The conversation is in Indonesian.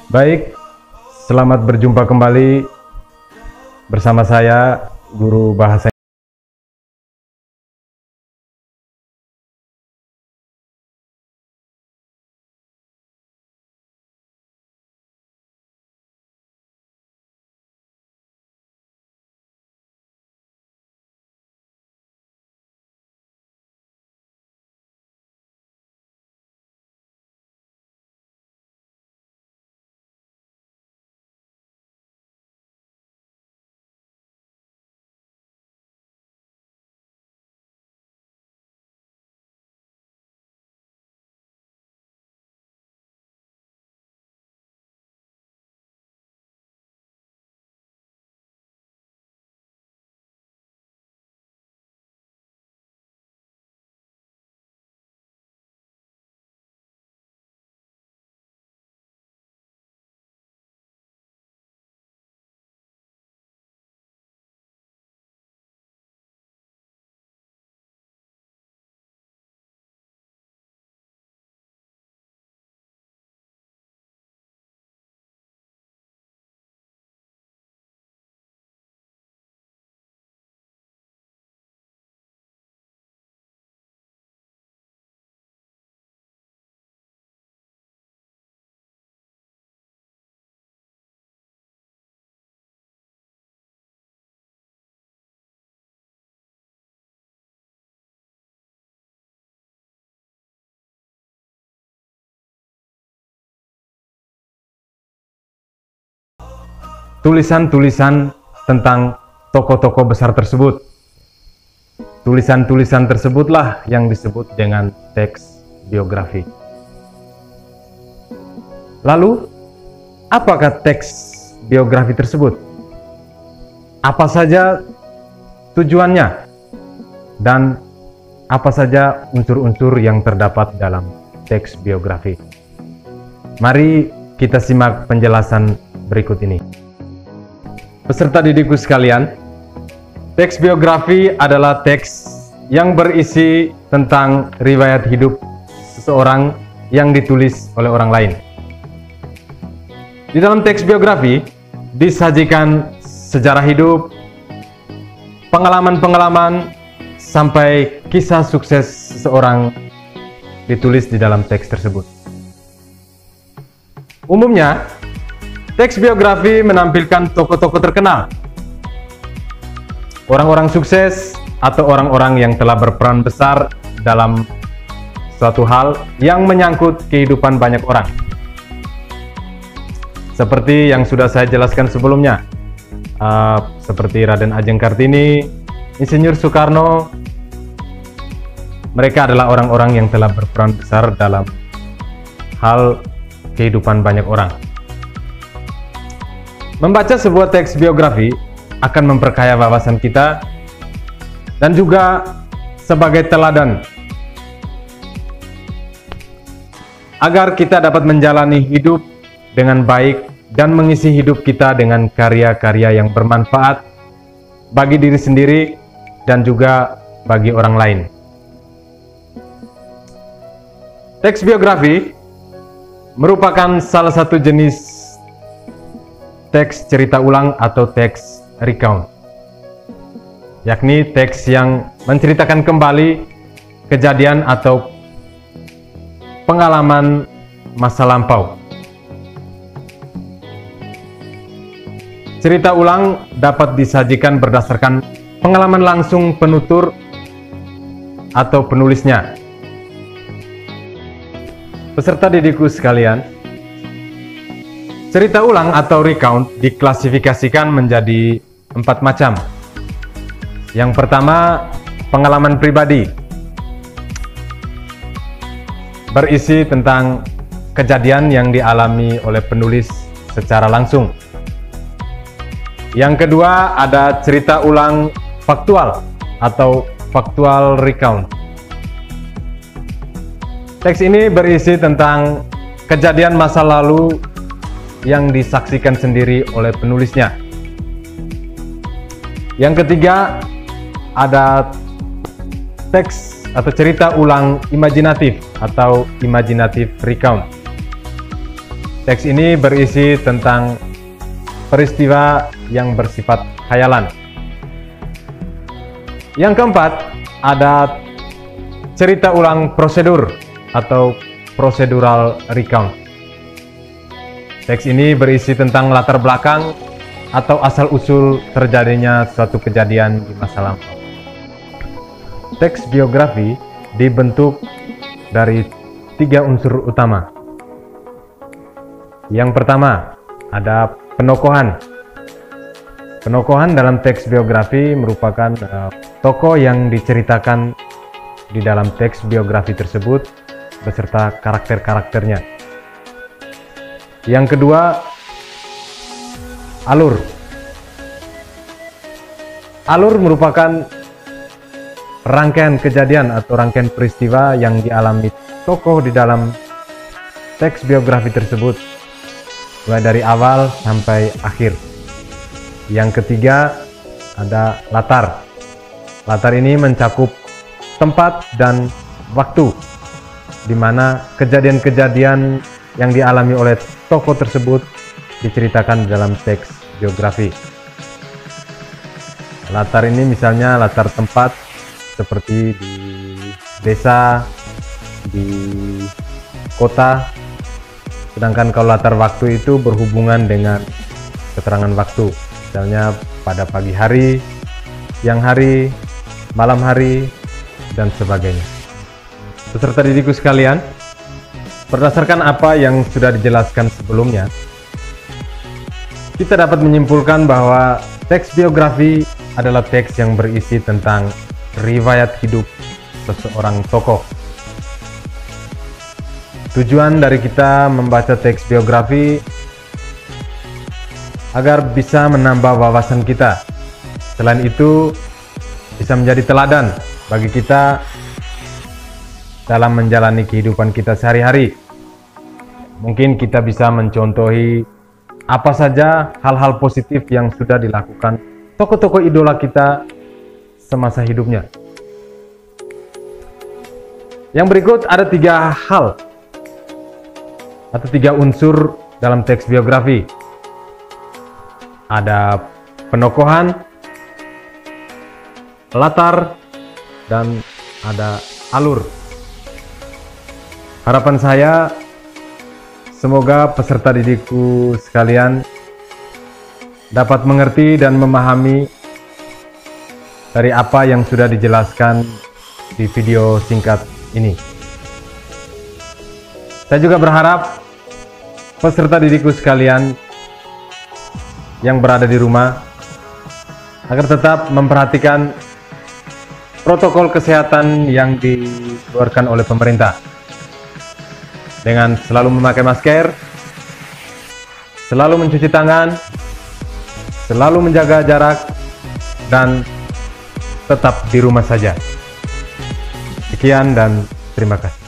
Baik, selamat berjumpa kembali bersama saya, Guru Bahasa. Tulisan-tulisan tentang tokoh-tokoh besar tersebut. Tulisan-tulisan tersebutlah yang disebut dengan teks biografi. Lalu, apakah teks biografi tersebut? Apa saja tujuannya? Dan apa saja unsur-unsur yang terdapat dalam teks biografi? Mari kita simak penjelasan berikut ini. Peserta didikku sekalian, teks biografi adalah teks yang berisi tentang riwayat hidup seseorang yang ditulis oleh orang lain. Di dalam teks biografi disajikan sejarah hidup, pengalaman-pengalaman, sampai kisah sukses seseorang ditulis di dalam teks tersebut. Umumnya, teks biografi menampilkan tokoh-tokoh terkenal, orang-orang sukses, atau orang-orang yang telah berperan besar dalam suatu hal yang menyangkut kehidupan banyak orang. Seperti yang sudah saya jelaskan sebelumnya, seperti Raden Ajeng Kartini, Insinyur Soekarno. Mereka adalah orang-orang yang telah berperan besar dalam hal kehidupan banyak orang. Membaca sebuah teks biografi akan memperkaya wawasan kita dan juga sebagai teladan agar kita dapat menjalani hidup dengan baik dan mengisi hidup kita dengan karya-karya yang bermanfaat bagi diri sendiri dan juga bagi orang lain. Teks biografi merupakan salah satu jenis teks cerita ulang atau teks recount, yakni teks yang menceritakan kembali kejadian atau pengalaman masa lampau. Cerita ulang dapat disajikan berdasarkan pengalaman langsung penutur atau penulisnya. Peserta didikku sekalian, cerita ulang atau recount diklasifikasikan menjadi 4 macam. Yang pertama, pengalaman pribadi, berisi tentang kejadian yang dialami oleh penulis secara langsung. Yang kedua, ada cerita ulang faktual atau factual recount. Teks ini berisi tentang kejadian masa lalu yang disaksikan sendiri oleh penulisnya. Yang ketiga, ada teks atau cerita ulang imajinatif atau imaginative recount. Teks ini berisi tentang peristiwa yang bersifat khayalan. Yang keempat, ada cerita ulang prosedur atau procedural recount. Teks ini berisi tentang latar belakang atau asal-usul terjadinya suatu kejadian di masa lampau. Teks biografi dibentuk dari 3 unsur utama. Yang pertama, ada penokohan. Penokohan dalam teks biografi merupakan tokoh yang diceritakan di dalam teks biografi tersebut beserta karakter-karakternya. Yang kedua, alur. Alur merupakan rangkaian kejadian atau rangkaian peristiwa yang dialami tokoh di dalam teks biografi tersebut, mulai dari awal sampai akhir. Yang ketiga, ada latar. Latar ini mencakup tempat dan waktu di mana kejadian-kejadian yang dialami oleh tokoh tersebut diceritakan dalam teks biografi. Latar ini misalnya latar tempat seperti di desa, di kota. Sedangkan kalau latar waktu itu berhubungan dengan keterangan waktu, misalnya pada pagi hari, siang hari, malam hari, dan sebagainya. Peserta didikku sekalian, berdasarkan apa yang sudah dijelaskan sebelumnya, kita dapat menyimpulkan bahwa teks biografi adalah teks yang berisi tentang riwayat hidup seseorang tokoh. Tujuan dari kita membaca teks biografi agar bisa menambah wawasan kita. Selain itu, bisa menjadi teladan bagi kita dalam menjalani kehidupan kita sehari-hari. Mungkin kita bisa mencontohi apa saja hal-hal positif yang sudah dilakukan tokoh-tokoh idola kita semasa hidupnya. Yang berikut ada 3 hal atau 3 unsur dalam teks biografi. Ada penokohan, latar, dan ada alur. Harapan saya, semoga peserta didikku sekalian dapat mengerti dan memahami dari apa yang sudah dijelaskan di video singkat ini. Saya juga berharap peserta didikku sekalian yang berada di rumah agar tetap memperhatikan protokol kesehatan yang dikeluarkan oleh pemerintah dengan selalu memakai masker, selalu mencuci tangan, selalu menjaga jarak, dan tetap di rumah saja. Sekian dan terima kasih.